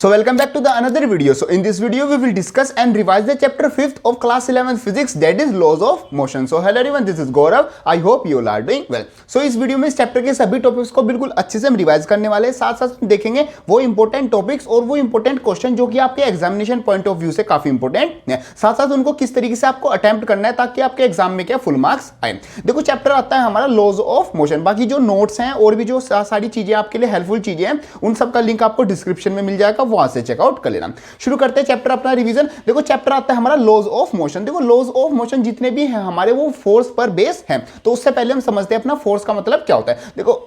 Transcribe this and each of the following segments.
So welcome back to the another video. So in this video we will discuss and revise the chapter 5th of class 11 physics, that is laws of motion. So hello everyone, this is Gaurav. I hope you all are doing well. So इस video में इस chapter के सभी topics को बिल्कुल अच्छे से हम रिवाइज करने वाले हैं, साथ साथ देखेंगे वो इंपॉर्टेंट टॉपिक्स और वो इंपॉर्टेंट क्वेश्चन जो कि आपके एग्जामिनेशन पॉइंट ऑफ व्यू से काफी इंपॉर्टेंट है, साथ साथ उनको किस तरीके से आपको अटेम्प्ट करना है ताकि आपके एग्जाम में क्या फुल मार्क्स आए। देखो चैप्टर आता है हमारा लॉज ऑफ मोशन, बाकी जो नोट्स हैं और भी जो सारी चीजें आपके लिए हेल्पफुल चीजें हैं उन सब का लिंक आपको डिस्क्रिप्शन में मिल जाएगा, वहां से चेकआउट कर लेना। शुरू करते हैं चैप्टर अपना रिवीजन। देखो चैप्टर आता है हमारा लॉज ऑफ मोशन। देखो लॉज ऑफ मोशन जितने भी हैं हमारे वो फोर्स पर बेस हैं। तो उससे पहले हम समझते हैं अपना फोर्स का मतलब क्या होता है। देखो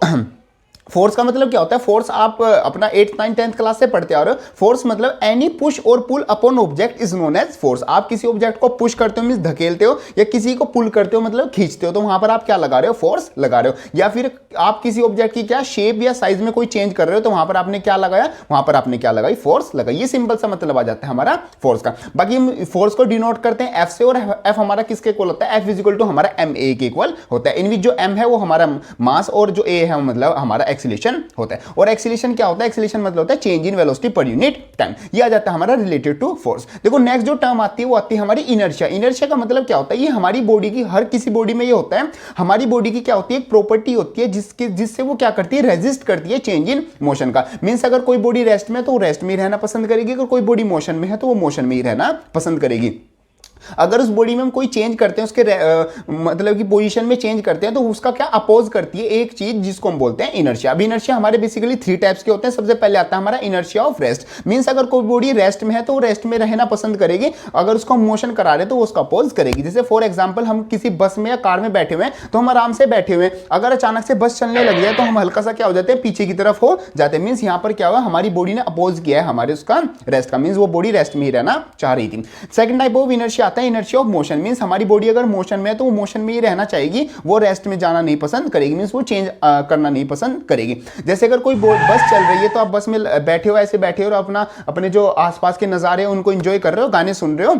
फोर्स का मतलब क्या होता है, फोर्स आप अपना 8th 9th 10th क्लास से पढ़ते आ रहे हो। फोर्स मतलब एनी पुश और pull upon object is known as force. आप किसी ऑब्जेक्ट को पुश करते हो मींस धकेलते हो, या किसी को पुल करते हो मतलब खींचते हो, तो वहां पर आप क्या लगा रहे हो, फोर्स लगा रहे हो। या फिर आप किसी ऑब्जेक्ट की क्या शेप या साइज में कोई चेंज कर रहे हो, तो वहां पर आपने क्या लगाया, वहां पर आपने क्या लगाई, फोर्स लगाई। ये सिंपल सा मतलब आ जाता है हमारा फोर्स का। बाकी हम फोर्स को डिनोट करते हैं एफ से, और एफ हमारा किसके इक्वल होता है, एफ इज इक्वल टू हमारा एम ए के इक्वल होता है। इन विच जो एम है वो हमारा मास और जो ए है मतलब हमारा एक्सीलरेशन होता है। और एक्सीलरेशन क्या होता है, एक्सीलरेशन मतलब होता है change in velocity per unit time. ये आ जाता है हमारा रिलेटेड टू फोर्स। देखो नेक्स्ट जो टर्म आती है वो आती है हमारी इनर्शिया। इनर्शिया का मतलब क्या होता है, ये हमारी बॉडी की, हर किसी बॉडी में ये होता है, हमारी बॉडी की क्या होती है, एक प्रॉपर्टी होती है जिससे वो क्या करती है, रेजिस्ट करती है चेंज इन मोशन का। मींस अगर कोई बॉडी रेस्ट में तो वो रेस्ट में ही रहना पसंद करेगी, अगर कोई बॉडी मोशन में है तो वो मोशन में ही रहना पसंद करेगी। अगर उस बॉडी में हम कोई चेंज करते हैं, उसके मतलब कि पोजीशन में चेंज करते हैं, तो उसका क्या अपोज करती है एक चीज जिसको हम बोलते हैं इनर्शिया। अब इनर्शिया हमारे बेसिकली 3 टाइप्स के होते हैं। सबसे पहले आता है हमारा इनर्शिया ऑफ रेस्ट। मींस अगर कोई बॉडी रेस्ट में है तो वो रेस्ट में रहना पसंद करेगी, अगर उसको हम मोशन करा रहे हैं तो वो उसका अपोज करेगी। जैसे फॉर एग्जांपल हम किसी बस में या कार में बैठे हुए हैं, तो हम आराम से बैठे हुए हैं, अगर अचानक से बस चलने लग जाए तो हम हल्का सा क्या हो जाते हैं, पीछे की तरफ हो जाते हैं। मींस यहां पर क्या हुआ, हमारी बॉडी ने अपोज किया है हमारे उसका रेस्ट का, मींस वो बॉडी रेस्ट में ही रहना चाह रही थी। सेकंड टाइप ऑफ इनर्शिया आता है इनर्शिया ऑफ मोशन। मींस हमारी बॉडी अगर मोशन में है तो वो मोशन में ही रहना चाहेगी, वो रेस्ट में जाना नहीं पसंद करेगी, मींस वो चेंज करना नहीं पसंद करेगी। जैसे अगर कोई बस चल रही है तो आप बस में बैठे हो, ऐसे बैठे हो और अपने जो आसपास के नजारे हैं उनको एंजॉय कर रहे हो, गाने सुन रहे हो,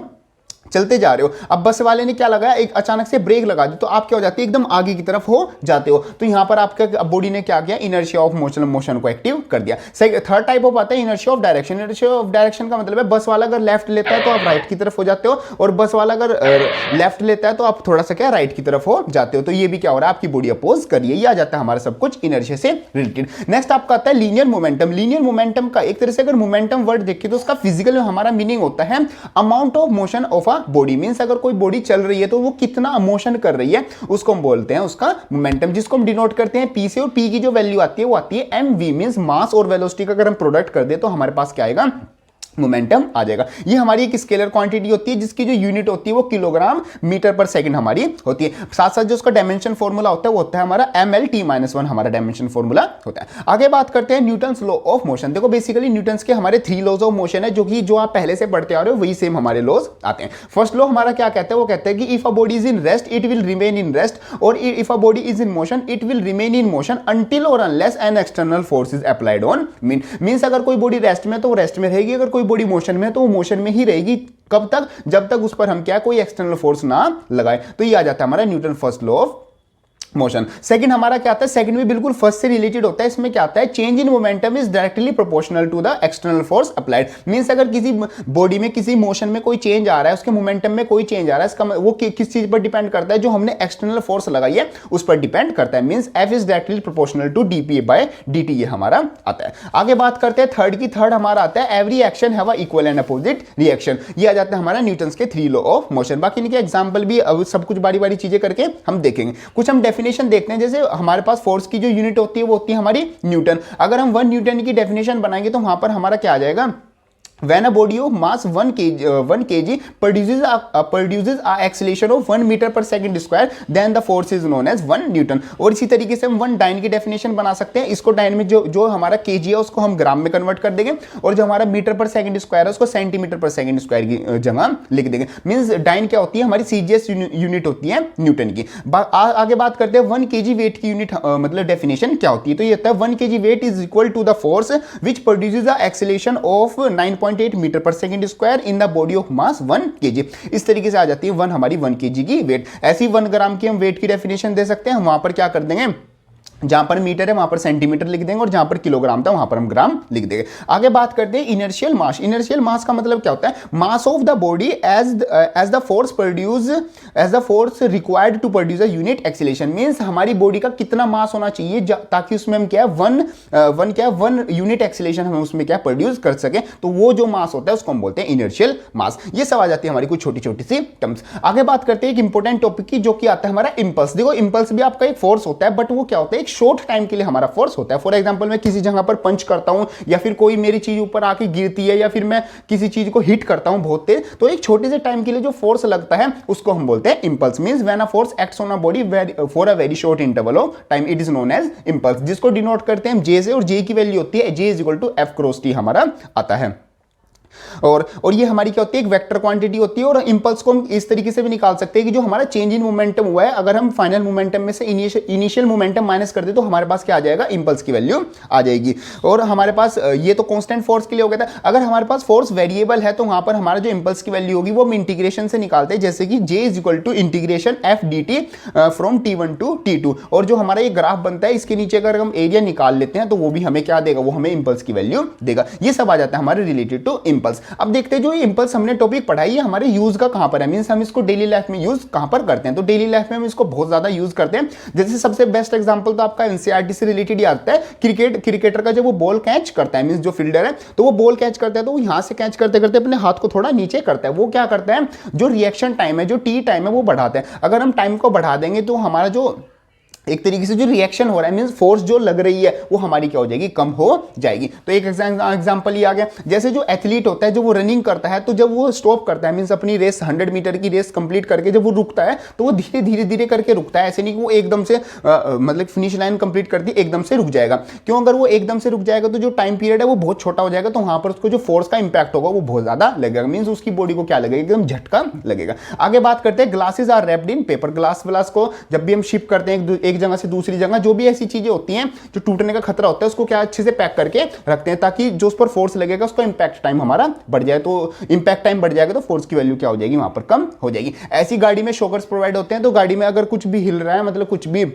चलते जा रहे हो। अब बस वाले ने क्या लगाया, एक अचानक से ब्रेक लगा दी, तो आप क्या हो जाते हैं, एकदम आगे की तरफ हो जाते हो। तो यहां पर आपका बॉडी ने क्या किया, इनर्शिया ऑफ मोशन को एक्टिव कर दिया। थर्ड टाइप ऑफ आता है inertia of direction. Inertia of direction का मतलब है बस वाला अगर लेफ्ट लेता है तो आप राइट की तरफ हो जाते हो, और बस वाला अगर लेफ्ट लेता है तो आप थोड़ा सा क्या राइट की तरफ हो जाते हो। तो ये भी क्या हो रहा है, आपकी बॉडी अपोज कर रही है। ये आ जाता है हमारा सब कुछ इनर्शिया से रिलेटेड। नेक्स्ट आपका आता है लीनियर मोमेंटम। लीनियर मोमेंटम का एक तरह से अगर मोमेंटम वर्ड देखिए तो उसका फिजिकल में हमारा मीनिंग होता है amount of motion of a body. Means अगर कोई बॉडी चल रही है तो वो कितना मोशन कर रही है उसको हम बोलते हैं उसका मोमेंटम, जिसको हम डिनोट करते हैं पी से। और पी की जो वैल्यू आती है वो आती है एम वी, मींस मास और वेलोसिटी का अगर हम प्रोडक्ट कर दे तो हमारे पास क्या आएगा, मोमेंटम आ जाएगा। ये हमारी एक स्केलर क्वांटिटी होती है जिसकी जो यूनिट होती है वो किलोग्राम मीटर पर सेकंड हमारी होती है। साथ साथ जो उसका डायमेंशन फार्मूला होता है वो होता है हमारा ml_1 हमारा डायमेंशन फार्मूला होता है। आगे बात करते हैं न्यूटन्स लॉ ऑफ मोशन। देखो बेसिकली न्यूटन्स के हमारे 3 लॉज ऑफ मोशन है, जो आप पहले से पढ़ते आ रहे हो वही सेम हमारे लॉज आते हैं। फर्स्ट लॉ हमारा क्या कहता है, वो कहता है कि if a body is in rest it will remain in rest, और if a body is in motion it will remain in motion until और unless an external force is applied on means अगर कोई body rest में तो वो rest में रहेगी, अगर कोई बॉडी मोशन में तो वो मोशन में ही रहेगी। कब तक, जब तक उस पर हम क्या कोई एक्सटर्नल फोर्स ना लगाए। तो ये आ जाता है हमारा Newton first law of motion. Second हमारा क्या आता है, सेकंड भी बिल्कुल फर्स्ट से रिलेटेड होता है। इसमें क्या आता है, change in momentum is directly proportional to the external force applied. Means अगर किसी बॉडी में किसी मोशन में कोई चेंज आ रहा है, उसके मोमेंटम में कोई चेंज आ रहा है, इसका वो किस चीज पर डिपेंड करता है, जो हमने एक्सटर्नल फोर्स लगाई है उस पर डिपेंड करता है। Means F is directly proportional to dp by dt, ये हमारा आता है। आगे बात करते हैं थर्ड की। थर्ड हमारा आता है every action have a equal and opposite reaction. ये आ जाता है हमारा न्यूटन्स के 3 लॉ ऑफ मोशन। बाकी इनके एग्जांपल भी सब कुछ बारी बारी चीजें करके हम देखेंगे। कुछ हम डेफिनेशन देखते हैं। जैसे हमारे पास फोर्स की जो यूनिट होती है वो होती है हमारी न्यूटन। अगर हम 1 न्यूटन की डेफिनेशन बनाएंगे तो वहां पर हमारा क्या आ जाएगा, when a body of mass 1 kg produces a acceleration of 1 meter per second square then the force is known as 1 newton। और इसी तरीके से हम 1 डाइन की डेफिनेशन बना सकते हैं। इसको डाइन में जो हमारा kg है उसको हम ग्राम में कन्वर्ट कर देंगे, और जो हमारा मीटर पर सेकंड स्क्वायर है उसको सेंटीमीटर पर सेकंड स्क्वायर की जगह लिख देंगे। मींस डाइन क्या होती है, हमारी सीजीएस यूनिट होती है न्यूटन की। आगे बात करते हैं 1 kg वेट की यूनिट मतलब डेफिनेशन क्या होती है। तो ये होता है 1 kg weight is equal to the force which produces a acceleration of 9.8 metre per second square in the body of mass 1 kg। इस तरीके से आ जाती है 1 हमारी 1 kg की वेट। ऐसी 1 ग्राम की हम वेट की डेफिनेशन दे सकते हैं। हम वहां पर क्या कर देंगे, जहां पर मीटर है वहां पर सेंटीमीटर लिख देंगे और जहां पर किलोग्राम था वहां पर हम ग्राम लिख देंगे। आगे बात करते हैं इनर्शियल मास। इनर्शियल मास का मतलब क्या होता है? Mass of the body as the force required to produce a unit acceleration. Means हमारी बॉडी का कितना मास होना चाहिए ताकि उसमें हम क्या है वन यूनिट एक्सीलरेशन हम उसमें क्या प्रोड्यूस कर सके। तो वो जो मास होता है उसको हम बोलते हैं इनर्शियल मास। ये सब आ जाती है हमारी कुछ छोटी छोटी सी टर्म्स। आगे बात करते हैं एक इंपॉर्टेंट टॉपिक की, जो कि आता है हमारा इंपल्स। देखो इंपल्स भी आपका एक फोर्स होता है, बट वो क्या होता है, शॉर्ट टाइम के लिए हमारा फोर्स होता है। फॉर एग्जांपल मैं किसी जगह पर पंच करता हूं या फिर कोई मेरी चीज ऊपर आके गिरती है या फिर मैं किसी चीज को हिट करता हूं बहुत तेज, तो एक छोटे से टाइम के लिए जो फोर्स लगता है उसको हम बोलते हैं impulse. Means when a force acts on a body for a very short interval of time it is known as impulse, जिसको डिनोट करते हैं हम जे से, और जे की वैल्यू होती है J is equal to F cross T हमारा आता है। और ये हमारी क्या होती है, एक वेक्टर क्वांटिटी होती है। और इंपल्स को हम इस तरीके से भी निकाल सकते हैं कि जो हमारा चेंज इन मोमेंटम हुआ है, अगर हम फाइनल मोमेंटम में से इनिशियल मोमेंटम माइनस कर दे तो हमारे पास क्या आ जाएगा, इंपल्स की वैल्यू आ जाएगी। और हमारे पास ये तो कांस्टेंट फोर्स के लिए हो गया था। अगर हमारे पास फोर्स वेरिएबल है तो वहां पर हमारा जो इंपल्स की वैल्यू होगी वो हम इंटीग्रेशन से निकालते हैं, जैसे कि J is equal to integration F D T from T1 to T2। और जो हमारा ये ग्राफ बनता है इसके नीचे अगर हम एरिया निकाल लेते हैं तो वो भी हमें क्या देगा, वो हमें इंपल्स की वैल्यू देगा। ये सब आ जाता है हमारे रिलेटेड टू इंपल्स। अब देखते हैं जो ये इंपल्स हमने टॉपिक पढ़ाई है हमारे यूज का कहां पर है, मींस हम इसको डेली लाइफ में यूज कहां पर करते हैं। तो डेली लाइफ में हम इसको बहुत ज्यादा यूज करते हैं। जैसे सबसे बेस्ट एग्जांपल तो आपका एनसीईआरटी से रिलेटेड ही आता है। क्रिकेटर का जब वो बॉल कैच करता है, मींस जो फील्डर है तो वो बॉल कैच करता है तो वो यहां से कैच करते करते अपने हाथ को थोड़ा नीचे करता है। वो क्या करता है, जो रिएक्शन टाइम है, जो टी टाइम है, वो बढ़ाते हैं। अगर हम टाइम को बढ़ा देंगे तो हमारा जो एक तरीके से जो रिएक्शन हो रहा है, मींस फोर्स जो लग रही है वो हमारी क्या हो जाएगी, कम हो जाएगी। तो एक एग्जांपल ये आ गया, जैसे जो एथलीट होता है, जो वो रनिंग करता है, तो जब वो स्टॉप करता है, मींस अपनी रेस 100 मीटर की रेस कंप्लीट करके जब वो रुकता है तो वो धीरे धीरे धीरे करके रुकता है। ऐसे नहीं कि वो एकदम से मतलब फिनिश लाइन कंप्लीट करती एकदम से रुक जाएगा। क्यों? अगर वो एकदम से रुक जाएगा तो जो टाइम पीरियड है वो बहुत छोटा हो जाएगा, तो वहां पर उसको जो फोर्स का इंपैक्ट होगा वो बहुत ज्यादा लगेगा। मींस उसकी बॉडी को क्या लगेगा, एकदम झटका लगेगा। आगे बात करते हैं glasses are wrapped in paper. Glass को जब भी हम शिप करते हैं एक जगह से दूसरी जगह, जो भी ऐसी चीजें होती हैं जो टूटने का खतरा होता है उसको क्या अच्छे से पैक करके रखते हैं, ताकि जो उस पर फोर्स लगेगा उसका इंपैक्ट टाइम हमारा बढ़ जाए। तो इंपैक्ट टाइम बढ़ जाएगा तो फोर्स की वैल्यू क्या हो जाएगी, वहां पर कम हो जाएगी। ऐसी गाड़ी में शॉकर्स प्रोवाइड होते हैं, तो गाड़ी में अगर कुछ भी हिल रहा है, मतलब कुछ भी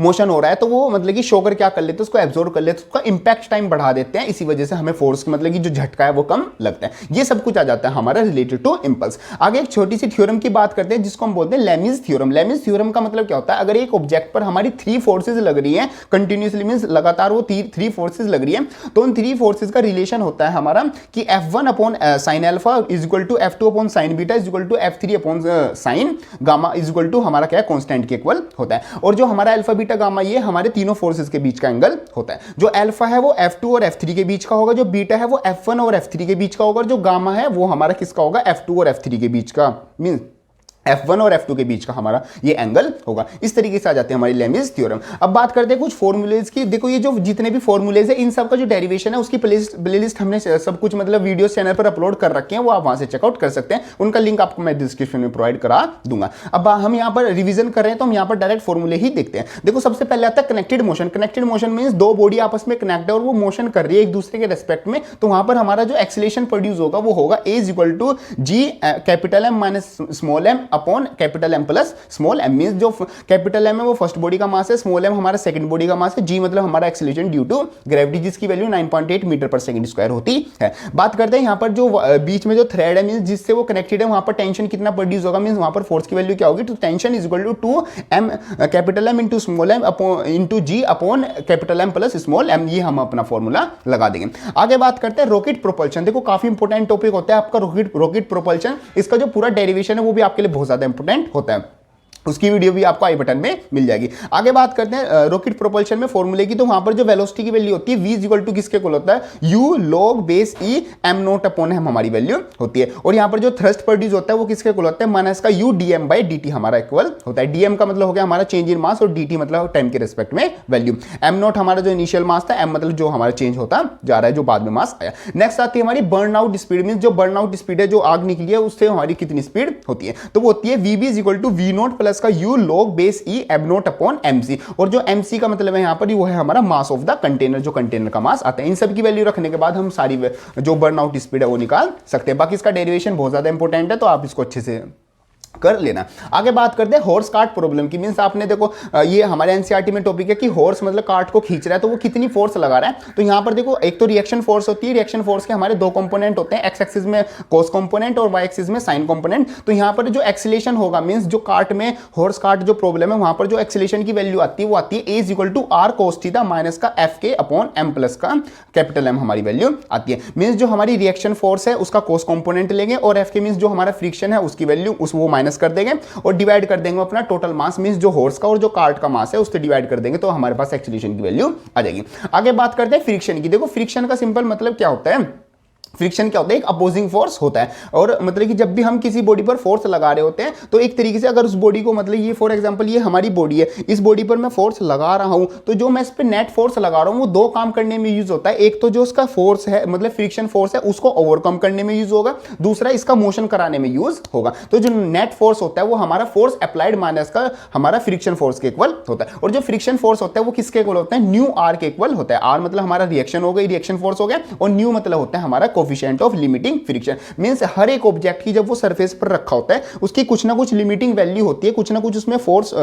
मोशन हो रहा है, तो वो मतलब कि शॉकर क्या कर लेते हैं, उसको एब्जॉर्ब कर लेते हैं, उसका इंपैक्ट टाइम बढ़ा देते हैं। इसी वजह से हमें फोर्स मतलब कि जो झटका है वो कम लगता है। ये सब कुछ आ जाता है हमारा रिलेटेड टू इंपल्स। आगे एक छोटी सी थ्योरम की बात करते हैं जिसको हम बोलते हैं लेमीज थ्योरम। लेमीज थ्योरम का मतलब क्या होता है, अगर एक ऑब्जेक्ट पर हमारी 3 फोर्सेज लग रही है कंटिन्यूसली, मींस लगातार वो 3 फोर्सेज लग रही है, तो उन 3 फोर्सेज का रिलेशन होता है हमारा कि F1 upon sine alpha is equal to F2 upon sine beta is equal to F3 upon sine gamma is equal to हमारा क्या है, कांस्टेंट के इक्वल होता है। और जो हमारा अल्फा बीटा गामा ये हमारे तीनों फोर्सेस के बीच का एंगल होता है। जो अल्फा है वो F2 और F3 के बीच का होगा, जो बीटा है वो F1 और F3 के बीच का होगा, और जो गामा है वो हमारा किसका होगा, F2 और F3 के बीच का, मींस F1 और F2 के बीच का हमारा ये एंगल होगा। इस तरीके से आ जाते हैं हमारी लेमीज थ्योरम। अब बात करते हैं कुछ फॉर्मूलेज की। देखो ये जो जितने भी फॉर्मूलेज है इन सब का जो डेरिवेशन है उसकी प्लेलिस्ट हमने सब कुछ मतलब वीडियो चैनल पर अपलोड कर रखे हैं, वो आप वहां से चेकआउट कर सकते हैं। उनका लिंक आपको मैं डिस्क्रिप्शन में प्रोवाइड करा दूंगा। अब हम यहाँ पर रिविजन कर रहे हैं तो हम यहाँ पर डायरेक्ट फॉर्मूले ही देखते हैं। देखो सबसे पहले आता है connected motion. Connected motion means 2 body आपस में कनेक्ट है और वो मोशन कर रही है एक दूसरे के रेस्पेक्ट में, तो वहां पर हमारा जो एक्सीलरेशन प्रोड्यूस होगा वो होगा A is equal to G capital M minus small m upon capital M plus small m। Means जो कैपिटल M है वो फर्स्ट बॉडी का मास है, स्मॉल m हमारा सेकंड बॉडी का मास है, G मतलब हमारा एक्सीलरेशन ड्यू टू ग्रेविटी जिसकी value 9.8 metre per second square होती है। बात करते हैं यहाँ पर जो बीच में जो थ्रेड है मींस जिससे वो कनेक्टेड है वहां पर टेंशन कितना प्रोड्यूस होगा, मींस वहां पर फोर्स की वैल्यू क्या होगी, तो tension is equal to 2m capital M into small m into G upon capital M plus small m। ये हम अपना फॉर्मूला लगा देंगे। आगे बात करते हैं रॉकेट प्रोपल्शन। देखो काफी इंपॉर्टेंट टॉपिक होता है आपका रॉकेट प्रोपल्शन। इसका जो पूरा डेरिवेशन है वो भी आपके लिए बहुत ज्यादा इंपॉर्टेंट होता है, उसकी वीडियो भी आपको आई बटन में मिल जाएगी। आगे बात करते हैं रॉकेट प्रोपल्शन में फॉर्मूले की। तो वहां पर जो वेलोसिटी की वैल्यू होती है v इक्वल टू किसके इक्वल होता है, u log base e m not upon m हमारी वैल्यू होती है। और यहां पर जो थ्रस्ट प्रोड्यूस होता है वो किसके इक्वल होता है, माइनस का u dm बाई dt हमारा इक्वल होता है। dm का मतलब हो गया हमारा चेंज इन मास और dt मतलब टाइम के रिस्पेक्ट में वैल्यू। m नॉट हमारा जो इनिशियल मास था, m मतलब जो हमारा चेंज होता जा रहा है, जो बाद में मास आया। नेक्स्ट आती है हमारी बर्न आउट स्पीड। मींस जो बर्न आउट स्पीड है, जो आग निकली है उससे हमारी कितनी स्पीड होती है, तो वो होती है vb is equal to v nought plus का u log base e m nought upon mc। और जो mc का मतलब है यहां पर वो है हमारा मास ऑफ द कंटेनर, जो कंटेनर का मास आता है। इन सब की वैल्यू रखने के बाद हम सारी जो बर्न आउट स्पीड है वो निकाल सकते हैं। बाकी इसका डेरिवेशन बहुत ज्यादा इंपॉर्टेंट है, तो आप इसको अच्छे से कर लेना। आगे बात करते हैं हॉर्स कार्ट प्रॉब्लम की। मींस आपने देखो ये हमारे एनसीईआरटी में टॉपिक है कि हॉर्स मतलब कार्ट को खींच रहा है तो वो कितनी फोर्स लगा रहा है। तो यहां पर देखो एक तो रिएक्शन फोर्स होती है, रिएक्शन फोर्स के हमारे दो कंपोनेंट होते हैं, एक्स एक्सिस में कोस कंपोनेंट और वाई एक्सिस में साइन कंपोनेंट। तो यहां पर जो एक्सीलरेशन होगा मींस जो कार्ट में हॉर्स कार्ट जो प्रॉब्लम है वहां पर जो एक्सीलरेशन की वैल्यू आती है वो आती है A is equal to R cos theta minus का एफ के अपॉन एम प्लस का कैपिटल एम हमारी वैल्यू आती है। मींस जो हमारी रिएक्शन फोर्स है उसका कोस कंपोनेंट लेंगे और एफ के मींस जो हमारा फ्रिक्शन है उसकी वैल्यू उस वो माइनस कर देंगे और डिवाइड कर देंगे अपना टोटल मास मींस जो हॉर्स का और जो कार्ट का मास है उससे डिवाइड कर देंगे तो हमारे पास एक्सीलरेशन की वैल्यू आ जाएगी। आगे बात करते हैं फ्रिक्शन की। देखो फ्रिक्शन का सिंपल मतलब क्या होता है, फ्रिक्शन क्या होता है, एक अपोजिंग फोर्स होता है। और मतलब कि जब भी हम किसी बॉडी पर फोर्स लगा रहे होते हैं तो एक तरीके से अगर उस बॉडी को मतलब ये फॉर एग्जांपल ये हमारी बॉडी है, इस बॉडी पर मैं फोर्स लगा रहा हूं तो जो मैं इस पर नेट फोर्स लगा रहा हूं वो दो काम करने में यूज होता है। एक तो जो उसका फोर्स है मतलब फ्रिक्शन फोर्स है उसको ओवरकम करने में यूज होगा, दूसरा इसका मोशन कराने में यूज होगा। तो जो नेट फोर्स होता है वो हमारा फोर्स अप्लाइड माइनस का हमारा फ्रिक्शन फोर्स के इक्वल होता है। और जो फ्रिक्शन फोर्स होता है वो किसके इक्वल होता है, न्यू आर के इक्वल होता है। आर मतलब हमारा रिएक्शन हो गई, रिएक्शन फोर्स हो गया, और न्यू मतलब होता है हमारा coefficient of limiting friction. Means हर एक ऑब्जेक्ट की जब वो सरफेस पर रखा होता है उसकी कुछ ना कुछ लिमिटिंग वैल्यू होती है, कुछ ना कुछ उसमें फोर्स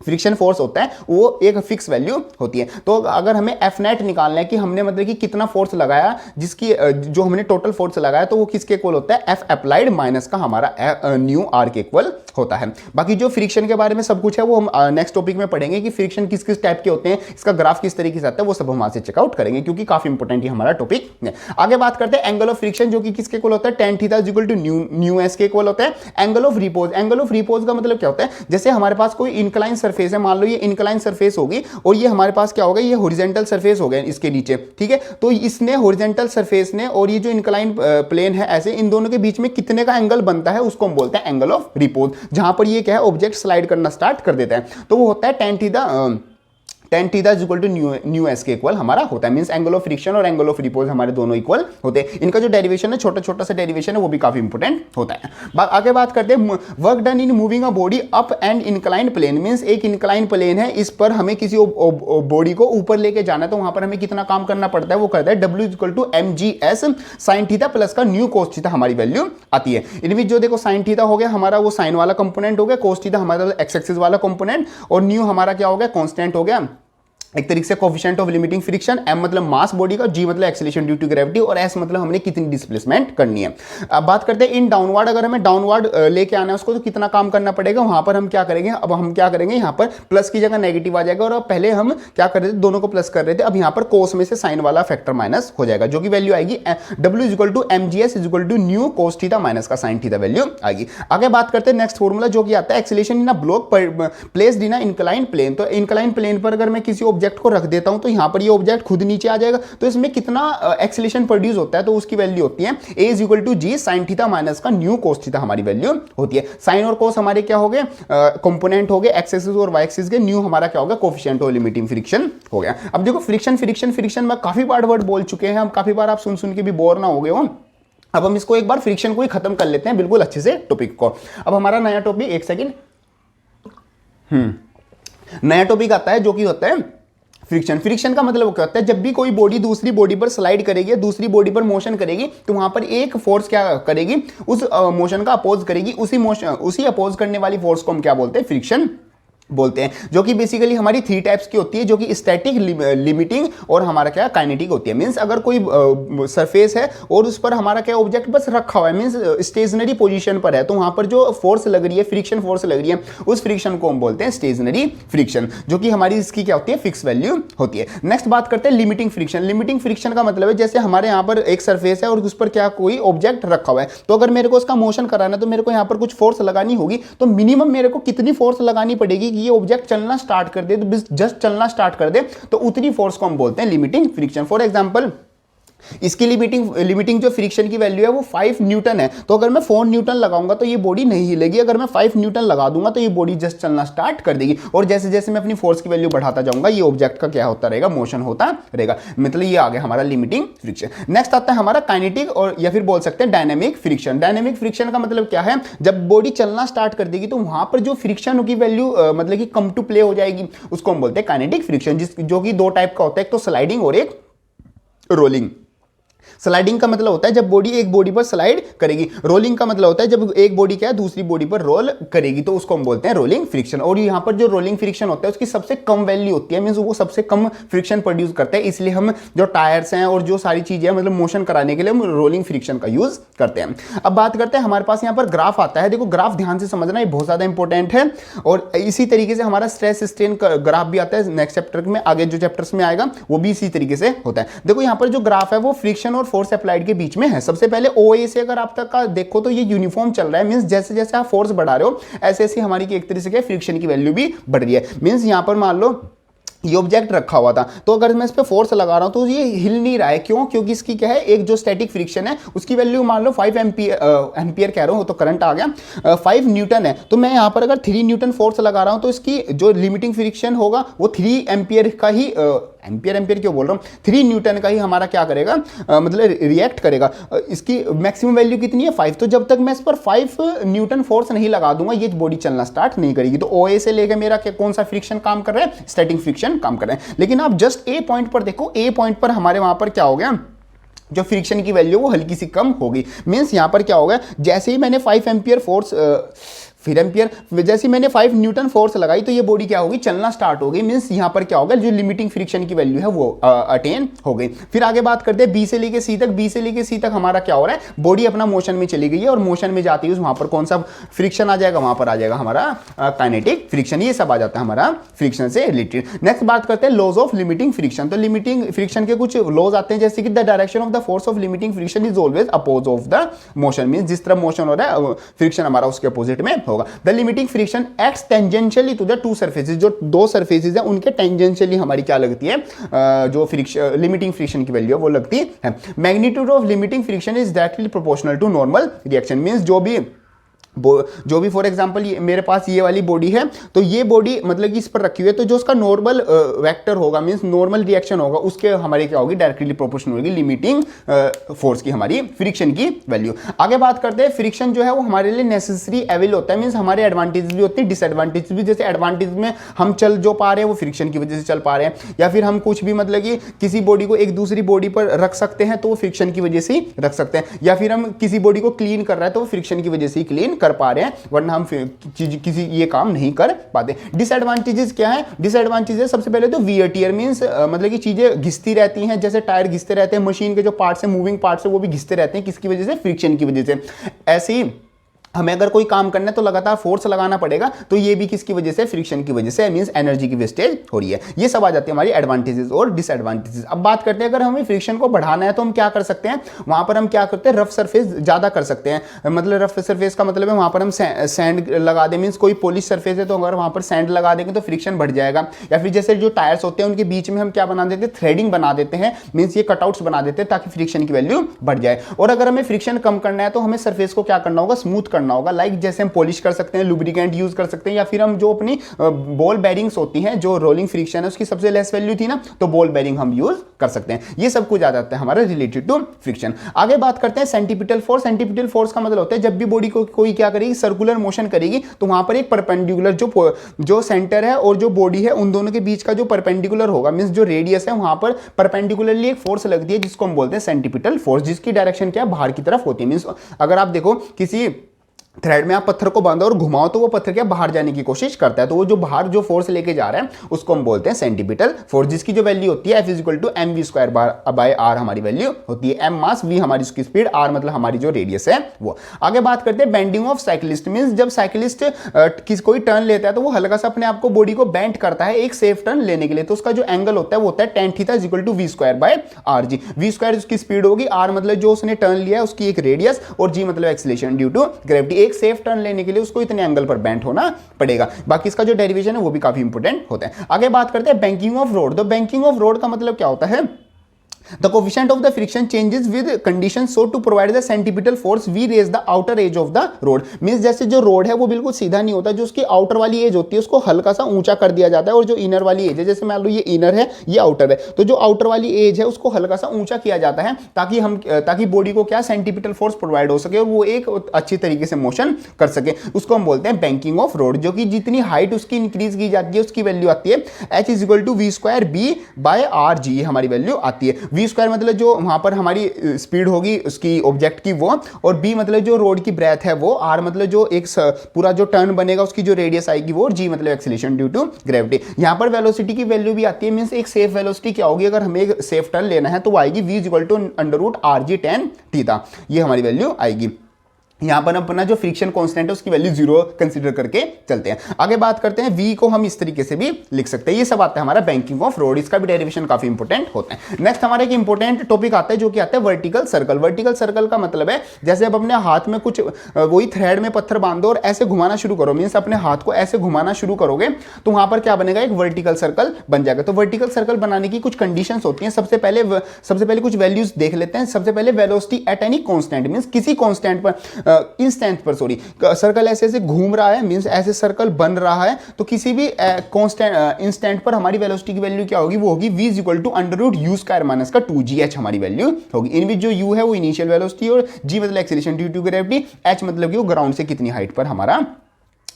फ्रिक्शन फोर्स होता है वो एक फिक्स वैल्यू होती है। तो अगर हमें एफ नेट निकालना है कि हमने मतलब कि कितना फोर्स लगाया, जिसकी जो हमने टोटल फोर्स लगाया तो वो किसके इक्वल होता है, एफ अप्लाइड माइनस का हमारा न्यू आर के इक्वल होता है। बाकी जो फ्रिक्शन के बारे में सब कुछ है वो हम नेक्स्ट टॉपिक में पढ़ेंगे कि फ्रिक्शन किस किस टाइप के होते हैं, इसका ग्राफ किस तरीके से आता है, वो सब हम वहां से चेकआउट करेंगे क्योंकि काफी इंपॉर्टेंट है हमारा टॉपिक है। आगे बात करते हैं एंगल ऑफ फ्रिक्शन जो कि किसके इक्वल होता है, tan theta equal to mu s के इक्वल होता है। Angle of repose, angle of repose का मतलब क्या होता है, जैसे हमारे पास कोई इंक्लाइन सरफेस है, मान लो ये इंक्लाइन सरफेस होगी और ये हमारे पास क्या होगा, ये हॉरिजॉन्टल सरफेस हो गया इसके नीचे, ठीक है। तो इसने हॉरिजॉन्टल सरफेस ने और ये जो इंक्लाइन प्लेन है ऐसे इन दोनों के बीच में कितने का एंगल बनता है उसको हम बोलते हैं एंगल ऑफ रिपोज। जहां पर ये क्या है, ऑब्जेक्ट स्लाइड करना स्टार्ट कर देता है तो वो होता है tan theta equal to mu s के इक्वल हमारा होता है। मींस एंगल ऑफ फ्रिक्शन और एंगल ऑफ रिपोज हमारे दोनों इक्वल होते हैं। इनका जो डेरिवेशन है छोटा छोटा सा डेरिवेशन है वो भी काफी इंपॉर्टेंट होता है। आगे बात करते हैं work done in moving a body up and incline plane. Means एक इंक्लाइन प्लेन है, इस पर हमें किसी बॉडी को ऊपर लेके जाना है तो वहां पर हमें कितना काम करना पड़ता है, वो करता है W equal to mgs sine theta plus का न्यू कोस थीटा हमारी वैल्यू आती है। इनमें जो देखो साइन थीटा हो गया हमारा वो साइन वाला कंपोनेंट हो गया, कोस थीटा हमारा एक्स एक्सिस वाला कंपोनेंट, और न्यू हमारा क्या हो गया, कांस्टेंट हो गया एक तरीके से coefficient of limiting friction. m मतलब मास बॉडी का, g मतलब एक्सीलरेशन ड्यू टू ग्रेविटी, और s मतलब हमने कितनी डिस्प्लेसमेंट करनी है। अब बात करते हैं इन डाउनवर्ड, अगर हमें डाउनवर्ड लेके आना है उसको तो कितना काम करना पड़ेगा, वहां पर हम क्या करेंगे, अब हम क्या करेंगे यहाँ पर प्लस की जगह नेगेटिव आ जाएगा, और अब पहले हम क्या कर रहे थे दोनों को प्लस कर रहे थे, अब यहाँ पर कोस में से साइन वाला फैक्टर माइनस हो जाएगा जो कि वैल्यू आएगी W equal to mgs equal to mu cos theta minus का साइन थीटा वैल्यू आएगी। आगे बात करते हैं नेक्स्ट फॉर्मूला जो कि आता है acceleration in a block placed in a incline plane. तो इंक्लाइन प्लेन पर अगर मैं किसी ऑब्जेक्ट को रख देता हूं तो यहां पर ये ऑब्जेक्ट खुद नीचे आ जाएगा, तो इसमें कितना एक्सीलरेशन प्रोड्यूस होता है तो उसकी वैल्यू होती है a is equal to g sin theta minus का न्यू कोस थीटा हमारी वैल्यू होती है। साइन और कोस हमारे क्या हो गए, कंपोनेंट हो गए, एक्स एक्सिस और वाई एक्सिस के, न्यू हमारा क्या होगा, कोफिशिएंट और लिमिटिंग फ्रिक्शन हो गया। अब देखो फ्रिक्शन फ्रिक्शन फ्रिक्शन में काफी बार वर्ड बोल चुके हैं हम, काफी बार आप सुन सुन के भी बोर ना हो गए हो। अब हम इसको एक बार फ्रिक्शन को ही खत्म कर लेते हैं बिल्कुल अच्छे से टॉपिक को। अब हमारा नया टॉपिक, एक सेकेंड, नया टॉपिक आता है जो कि होता है फ्रिक्शन। फ्रिक्शन का मतलब क्या होता है, जब भी कोई बॉडी दूसरी बॉडी पर स्लाइड करेगी, दूसरी बॉडी पर मोशन करेगी तो वहां पर एक फोर्स क्या करेगी, उस मोशन का अपोज करेगी, उसी अपोज करने वाली फोर्स को हम क्या बोलते हैं, फ्रिक्शन बोलते हैं, जो कि बेसिकली हमारी 3 टाइप्स की होती है, जो कि स्टैटिक, लिमिटिंग और हमारा क्या काइनेटिक होती है। मींस अगर कोई सरफेस है और उस पर हमारा क्या ऑब्जेक्ट बस रखा हुआ है, मींस स्टेशनरी पोजीशन पर है, तो वहां पर जो फोर्स लग रही है, फ्रिक्शन फोर्स लग रही है, उस फ्रिक्शन को हम बोलते हैं स्टेशनरी फ्रिक्शन, जो कि हमारी इसकी क्या होती है, फिक्स वैल्यू होती है। नेक्स्ट बात करते हैं लिमिटिंग फ्रिक्शन। लिमिटिंग फ्रिक्शन का मतलब है जैसे हमारे यहाँ पर एक सरफेस है और उस पर क्या कोई ऑब्जेक्ट रखा हुआ है, तो अगर मेरे को उसका मोशन कराना है तो मेरे को यहाँ पर कुछ फोर्स लगानी होगी, तो मिनिमम मेरे को कितनी फोर्स लगानी पड़ेगी, ये ऑब्जेक्ट चलना स्टार्ट कर दे, तो जस्ट चलना स्टार्ट कर दे तो उतनी फोर्स को हम बोलते हैं लिमिटिंग फ्रिक्शन। फॉर एग्जांपल इसकी लिमिटिंग जो फ्रिक्शन की वैल्यू है वो 5 न्यूटन है, तो अगर मैं 4 न्यूटन लगाऊंगा तो ये बॉडी नहीं हिलेगी, अगर मैं 5 न्यूटन लगा दूंगा तो ये बॉडी जस्ट चलना स्टार्ट कर देगी, और जैसे जैसे मैं अपनी फोर्स की वैल्यू बढ़ाता जाऊंगा ये ऑब्जेक्ट का क्या होता रहेगा, मोशन होता रहेगा। मतलब ये आ गया हमारा लिमिटिंग फ्रिक्शन। नेक्स्ट आता है हमारा काइनेटिक और या फिर बोल सकते हैं डायनेमिक फ्रिक्शन। डायनेमिक फ्रिक्शन का मतलब क्या है, जब बॉडी चलना स्टार्ट कर देगी तो वहां पर जो फ्रिक्शन की वैल्यू मतलब कि कम टू प्ले हो जाएगी, उसको हम बोलते हैं काइनेटिक फ्रिक्शन, जो कि 2 टाइप का होता है, एक तो स्लाइडिंग और एक रोलिंग। स्लाइडिंग का मतलब होता है जब बॉडी एक बॉडी पर स्लाइड करेगी। रोलिंग का मतलब होता है जब एक बॉडी क्या है दूसरी बॉडी पर रोल करेगी, तो उसको हम बोलते हैं रोलिंग फ्रिक्शन। और यहाँ पर जो रोलिंग फ्रिक्शन होता है उसकी सबसे कम वैल्यू होती है, मींस वो सबसे कम फ्रिक्शन प्रोड्यूस करता है, इसलिए हम जो टायर्स हैं और जो सारी चीजें मतलब मोशन कराने के लिए हम रोलिंग फ्रिक्शन का यूज करते हैं। अब बात करते हैं, हमारे पास यहाँ पर ग्राफ आता है। देखो ग्राफ ध्यान से समझना, ये बहुत ज्यादा इंपॉर्टेंट है। और इसी तरीके से हमारा स्ट्रेस स्ट्रेन का ग्राफ भी आता है नेक्स्ट चैप्टर में, आगे जो चैप्टर्स में आएगा वो भी इसी तरीके से होता है। देखो यहाँ पर जो ग्राफ है वो फ्रिक्शन और फोर्स अप्लाइड के बीच में है। सबसे पहले OA से अगर आप तक का देखो तो ये यूनिफॉर्म चल रहा है, मींस जैसे जैसे आप फोर्स बढ़ा रहे हो ऐसे ऐसे हमारी एक तरीके से फ्रिक्शन की वैल्यू भी बढ़ रही है। मींस यहाँ पर मान लो ये ऑब्जेक्ट रखा हुआ था, तो अगर मैं इस पे फोर्स लगा रहा हूं तो ये हिल नहीं रहा है। क्यों? क्योंकि इसकी क्या है, एक जो स्टैटिक फ्रिक्शन है उसकी वैल्यू मान लो 5 एम्पियर कह रहा हूं, तो करंट आ गया 5 न्यूटन है। तो मैं यहां पर अगर 3 न्यूटन फोर्स लगा रहा हूं तो इसकी जो लिमिटिंग फ्रिक्शन होगा वो 3 एम्पियर का ही एम्पियर क्यों बोल रहा हूं, 3 न्यूटन का ही हमारा क्या करेगा, मतलब रिएक्ट करेगा। इसकी मैक्सिमम वैल्यू कितनी है 5। तो जब तक मैं इस पर 5 न्यूटन फोर्स नहीं लगा दूंगा ये बॉडी चलना स्टार्ट नहीं करेगी। तो OA से लेकर मेरा कौन सा फ्रिक्शन काम कर रहा है, स्टैटिक फ्रिक्शन काम कर रहे हैं। लेकिन आप जस्ट A पॉइंट पर देखो, A पॉइंट पर हमारे वहां पर क्या हो गया, जो फ्रिक्शन की वैल्यू वो हल्की सी कम होगी। मींस यहां पर क्या होगा, जैसे ही मैंने 5 एम्पियर फोर्स फिर एम्पियर जैसे मैंने 5 न्यूटन फोर्स लगाई तो ये बॉडी क्या होगी, चलना स्टार्ट हो गई। मींस यहां पर क्या होगा, जो लिमिटिंग फ्रिक्शन की वैल्यू है वो अटेन हो गई। फिर आगे बात करते हैं B से लेके C तक। B से लेके C तक हमारा क्या हो रहा है, बॉडी अपना मोशन में चली गई है और मोशन में जाती है वहां पर कौन सा फ्रिक्शन आ जाएगा, वहां पर आ जाएगा हमारा काइनेटिक फ्रिक्शन। ये सब आ जाता है हमारा फ्रिक्शन से रिलेटेड। नेक्स्ट बात करते हैं लॉज ऑफ लिमिटिंग फ्रिक्शन। तो लिमिटिंग फ्रिक्शन के कुछ लॉज आते हैं, जैसे कि the direction of the force of limiting friction is always oppose of the motion. Means जिस तरह मोशन हो रहा है फ्रिक्शन हमारा उसके अपोजिट में होगा। The limiting friction acts tangentially to the two surfaces. जो दो सरफेसेस हैं उनके टेंजेंशियली हमारी क्या लगती है, जो फ्रिक्शन लिमिटिंग फ्रिक्शन की वैल्यू है वो लगती है। Magnitude of limiting friction is directly proportional to normal reaction. Means जो भी फॉर एग्जांपल मेरे पास ये वाली बॉडी है, तो ये बॉडी मतलब कि इस पर रखी हुई है, तो जो उसका नॉर्मल वेक्टर होगा मींस नॉर्मल रिएक्शन होगा उसके हमारे क्या होगी, डायरेक्टली प्रोपोर्शनल होगी लिमिटिंग फोर्स की हमारी फ्रिक्शन की वैल्यू। आगे बात करते हैं, फ्रिक्शन जो है वो हमारे लिए नेसेसरी एविल होता है, मींस हमारे एडवांटेज भी होते हैं डिसएडवांटेज भी। जैसे एडवांटेज में हम चल जो पा रहे हैं वो फ्रिक्शन की वजह से चल पा रहे हैं, या फिर हम कुछ भी मतलब कि किसी बॉडी को एक दूसरी बॉडी पर रख सकते हैं तो वो फ्रिक्शन की वजह से ही रख सकते हैं, या फिर हम किसी बॉडी को क्लीन कर रहे हैं तो वो फ्रिक्शन की वजह से ही क्लीन कर पा रहे हैं, वरना हम किसी ये काम नहीं कर पाते। डिसएडवांटेजेस क्या है, डिसएडवांटेजेस सबसे पहले तो वियर टियर मींस मतलब कि चीजें घिसती रहती हैं, जैसे टायर घिसते रहते हैं, मशीन के जो पार्ट्स हैं मूविंग पार्ट्स है वो भी घिसते रहते हैं, किसकी वजह से, फ्रिक्शन की वजह से। ऐसे ही हमें अगर कोई काम करना है तो लगातार फोर्स लगाना पड़ेगा, तो ये भी किसकी वजह से, फ्रिक्शन की वजह से, मींस एनर्जी की वेस्टेज हो रही है। ये सब आ जाती है हमारी एडवांटेजेस और डिसएडवांटेजेस। अब बात करते हैं अगर हमें फ्रिक्शन को बढ़ाना है तो हम क्या कर सकते हैं, वहां पर हम क्या करते हैं, रफ सरफेस ज्यादा कर सकते हैं। मतलब रफ सरफेस का मतलब है वहां पर हम सैंड लगा दें, मींस कोई पॉलिश सरफेस है तो अगर वहां पर सैंड लगा देंगे तो फ्रिक्शन बढ़ जाएगा। या फिर जैसे जो टायर्स होते हैं उनके बीच में हम क्या बना देते हैं, थ्रेडिंग बना देते हैं, मींस ये कटआउट्स बना देते हैं ताकि फ्रिक्शन की वैल्यू बढ़ जाए। और अगर हमें फ्रिक्शन कम करना है तो हमें सरफेस को क्या करना होगा, स्मूथ करना होगा। लाइक जैसे हम पॉलिश कर सकते हैं, लुब्रिकेंट यूज कर सकते हैं, या फिर हम जो अपनी बॉल बेरिंग्स होती हैं, जो रोलिंग फ्रिक्शन है उसकी सबसे लेस वैल्यू थी ना, तो बॉल बेरिंग हम यूज कर सकते हैं। ये सब कुछ आ जाता है हमारा रिलेटेड टू फ्रिक्शन। आगे बात करते हैं सेंटीपिटल फोर्स। सेंटीपिटल फोर्स का मतलब होता है जब भी बॉडी को कोई क्या करेगी, सर्कुलर मोशन करेगी, तो वहां पर एक परपेंडिकुलर जो सेंटर है और जो बॉडी है उन दोनों के बीच का जो परपेंडिकुलर होगा, मींस जो रेडियस है वहां पर परपेंडिकुलरली एक फोर्स लगती है जिसको हम बोलते हैं सेंटीपिटल फोर्स, जिसकी डायरेक्शन क्या है, बाहर की तरफ होती है। मींस अगर आप देखो किसी थ्रेड में आप पत्थर को बांधो और घुमाओ तो वो पत्थर क्या बाहर जाने की कोशिश करता है, तो वो जो बाहर जो फोर्स लेके जा रहा है उसको हम बोलते हैं सेंटीपिटल फोर्स, जिसकी जो वैल्यू होती है F = mv² हमारी वैल्यू होती है। m मास, v हमारी उसकी स्पीड, r मतलब हमारी जो रेडियस है वो। आगे बात करते हैं बेंडिंग ऑफ साइकिलिस्ट। मींस जब साइकिलिस्ट कोई टर्न लेता है तो वो हल्का सा अपने आप को बॉडी को बेंड करता है एक सेफ टर्न लेने के लिए, तो उसका जो एंगल होता है वो होता है tan θ = v²/rg। v² उसकी स्पीड होगी, r मतलब जो उसने टर्न लिया है उसकी एक रेडियस, और g मतलब एक्सीलरेशन ड्यू टू ग्रेविटी। एक सेफ टर्न लेने के लिए उसको इतने एंगल पर बेंड होना पड़ेगा। बाकी इसका जो डेरिवेशन है वो भी काफी इंपॉर्टेंट होता है। आगे बात करते हैं बैंकिंग ऑफ रोड। तो बैंकिंग ऑफ रोड का मतलब क्या होता है, The coefficient of the friction changes with conditions so to provide the centripetal force we raise the outer edge of the road। Means जैसे जो रोड है वो बिल्कुल सीधा नहीं होता, जो उसकी आउटर वाली एज होती है उसको हल्का सा ऊंचा कर दिया जाता है, और जो इनर वाली एज है, जैसे मान लो ये इनर है ये आउटर है, तो जो आउटर वाली एज है उसको हल्का सा ऊंचा किया जाता है ताकि बॉडी को क्या सेंट्रीपिटल फोर्स प्रोवाइड हो सके और वो एक अच्छी तरीके से मोशन कर सके। उसको हम बोलते हैं बैंकिंग ऑफ रोड, जो कि जितनी हाइट उसकी इंक्रीज की जाती है उसकी वैल्यू आती है H = v²b/rg, ये हमारी वैल्यू आती है। वी स्क्वायर मतलब जो वहां पर हमारी स्पीड होगी उसकी ऑब्जेक्ट की वो, और बी मतलब जो रोड की ब्रेथ है वो, आर मतलब जो एक पूरा जो टर्न बनेगा उसकी जो रेडियस आएगी वो, और जी मतलब एक्सीलरेशन ड्यू टू ग्रेविटी। यहां पर वेलोसिटी की वैल्यू भी आती है, मींस एक सेफ वेलोसिटी क्या होगी, अगर हमें एक सेफ टर्न लेना है तो वो आएगी v equal to under root r g tan theta, ये हमारी वैल्यू आएगी। यहां पर अपना जो फ्रिक्शन कांस्टेंट है उसकी वैल्यू 0 कंसीडर करके चलते हैं। आगे बात करते हैं, v को हम इस तरीके से भी लिख सकते हैं। ये सब आता है हमारा बैंकिंग ऑफ रोड, इसका भी डेरिवेशन काफी इंपॉर्टेंट होता है। नेक्स्ट हमारा एक इंपॉर्टेंट टॉपिक आता है जो कि आता है वर्टिकल सर्कल। वर्टिकल सर्कल का मतलब है जैसे अब अपने हाथ में कुछ वही थ्रेड में पत्थर बांधो और ऐसे घुमाना शुरू करो, मीन्स अपने हाथ को ऐसे घुमाना शुरू करोगे तो वहां पर क्या बनेगा, एक वर्टिकल सर्कल बन जाएगा। तो वर्टिकल सर्कल बनाने की कुछ कंडीशंस होती हैं। सबसे पहले कुछ वैल्यूज देख लेते हैं। सबसे पहले velocity at any constant, means किसी कांस्टेंट पर इंस्टेंट पर सर्कल ऐसे ऐसे घूम रहा है, मींस ऐसे सर्कल बन रहा है, तो किसी भी कांस्टेंट इंस्टेंट पर हमारी वेलोसिटी की वैल्यू क्या होगी, वो होगी v is equal to under root u square minus का 2gh हमारी वैल्यू होगी। इन विच जो u है वो इनिशियल वेलोसिटी और g मतलब acceleration due to gravity, h मतलब कि वो ग्राउंड से कितनी हाइट पर हमारा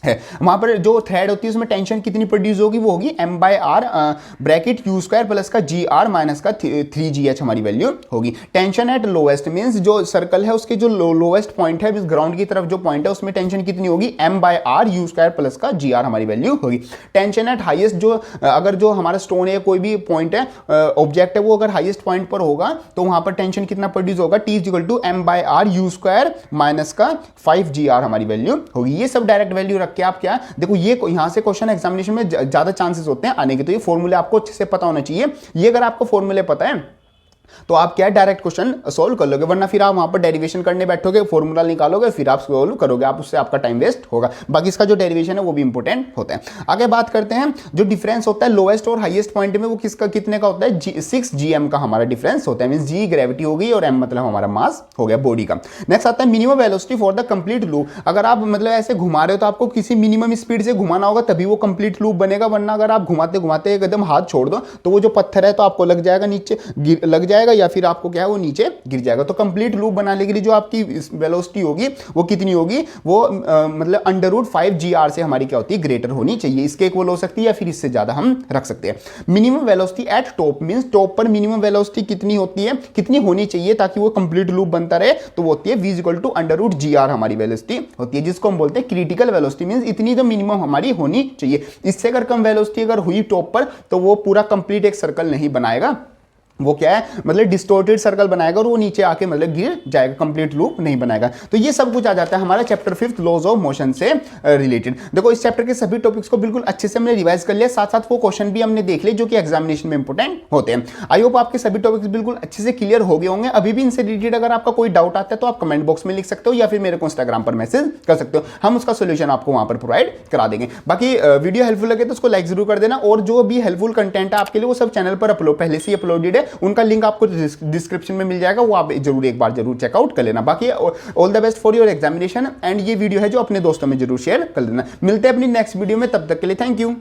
है। वहां पर जो थ्रेड होती है उसमें टेंशन कितनी प्रोड्यूस होगी, वो होगी m by r bracket u square plus का जी आर माइनस का 3gh हमारी वैल्यू होगी। टेंशन एट लोएस्ट मींस जो सर्कल है उसके जो लोएस्ट पॉइंट है, ग्राउंड की तरफ जो पॉइंट है उसमें टेंशन कितनी होगी, m by r u square plus का जी आर हमारी वैल्यू होगी। टेंशन एट हाइएस्ट, जो अगर जो हमारा स्टोन है कोई भी पॉइंट है ऑब्जेक्ट है वो अगर हाइएस्ट पॉइंट पर होगा तो वहां पर टेंशन कितना प्रोड्यूस होगा, t is equal to m by r u square minus का 5gr हमारी वैल्यू होगी। ये सब डायरेक्ट वैल्यू रख के आप क्या देखो, ये यहां से क्वेश्चन एग्जामिनेशन में ज्यादा चांसेस होते हैं आने के, तो ये फॉर्मूले आपको अच्छे से पता होना चाहिए। ये अगर आपको फॉर्मूले पता है तो आप क्या डायरेक्ट क्वेश्चन सॉल्व कर लोगे, वरना फिर आप वहां पर डेरिवेशन करने बैठोगे, फॉर्मूला निकालोगे, फिर आप सॉल्व करोगे, आप उससे आपका टाइम वेस्ट होगा। बाकी इसका जो डेरिवेशन है वो भी इंपॉर्टेंट होता है। आगे बात करते हैं, जो डिफरेंस होता है लोएस्ट और हाईएस्ट पॉइंट में वो किसका कितने का होता है, 6 gm का हमारा डिफरेंस होता है, मींस g ग्रेविटी हो गई और m मतलब हमारा मास हो गया बॉडी का। नेक्स्ट आता है minimum velocity for the complete loop. अगर आप मतलब ऐसे घुमा रहे हो तो आपको किसी मिनिमम स्पीड से घुमाना होगा तभी वो कंप्लीट लूप बनेगा, वरना अगर आप घुमाते घुमाते एकदम हाथ छोड़ दो तो वो जो पत्थर है तो आपको लग जाएगा, नीचे लग जाएगा या फिर आपको क्या है वो नीचे गिर जाएगा। तो कंप्लीट लूप बनाने के लिए जो आपकी वेलोसिटी होगी वो कितनी होगी, वो मतलब अंडर रूट 5gr से हमारी क्या होती है, ग्रेटर होनी चाहिए। इसके इक्वल हो सकती है या फिर इससे ज्यादा हम रख सकते हैं। Minimum velocity at top means top पर मिनिमम वेलोसिटी कितनी होती है, कितनी होनी चाहिए ताकि वो कंप्लीट लूप बनता रहे, तो वो होती है v equal to under root gr हमारी वेलोसिटी होती है, जिसको हम बोलते हैं क्रिटिकल वेलोसिटी, मींस इतनी तो मिनिमम हमारी होनी चाहिए। इससे अगर कम वेलोसिटी अगर हुई टॉप पर तो वो पूरा कंप्लीट एक सर्कल नहीं बनाएगा, वो क्या है मतलब डिस्टोर्टेड सर्कल बनाएगा और वो नीचे आके मतलब गिर जाएगा, कंप्लीट लूप नहीं बनाएगा। तो ये सब कुछ आ जाता है हमारा चैप्टर 5 लॉज ऑफ मोशन से रिलेटेड। देखो इस चैप्टर के सभी टॉपिक्स को बिल्कुल अच्छे से हमने रिवाइज कर लिया, साथ साथ वो क्वेश्चन भी हमने देख लिए जो कि एग्जामिनेशन में इंपॉर्टेंट होते हैं। आई होप आपके सभी टॉपिक्स बिल्कुल अच्छे से क्लियर हो गए होंगे। अभी भी इनसे रिलेटेड अगर आपका कोई डाउट आता है तो आप कमेंट बॉक्स में लिख सकते हो या फिर मेरे को इंस्टाग्राम पर मैसेज कर सकते हो, हम उसका सोल्यूशन आपको वहां पर प्रोवाइड करा देंगे। बाकी वीडियो हेल्पफुल लगे तो उसको लाइक जरूर कर देना, और जो भी हेल्पफुल कंटेंट है आपके लिए वो सब चैनल पर अपलोड पहले से ही अपलोडेड है, उनका लिंक आपको डिस्क्रिप्शन में मिल जाएगा, वो आप जरूर एक बार जरूर चेकआउट कर लेना। बाकी all the best for your examination, and ये वीडियो है जो अपने दोस्तों में जरूर शेयर कर लेना। मिलते हैं अपनी नेक्स्ट वीडियो में, तब तक के लिए थैंक यू।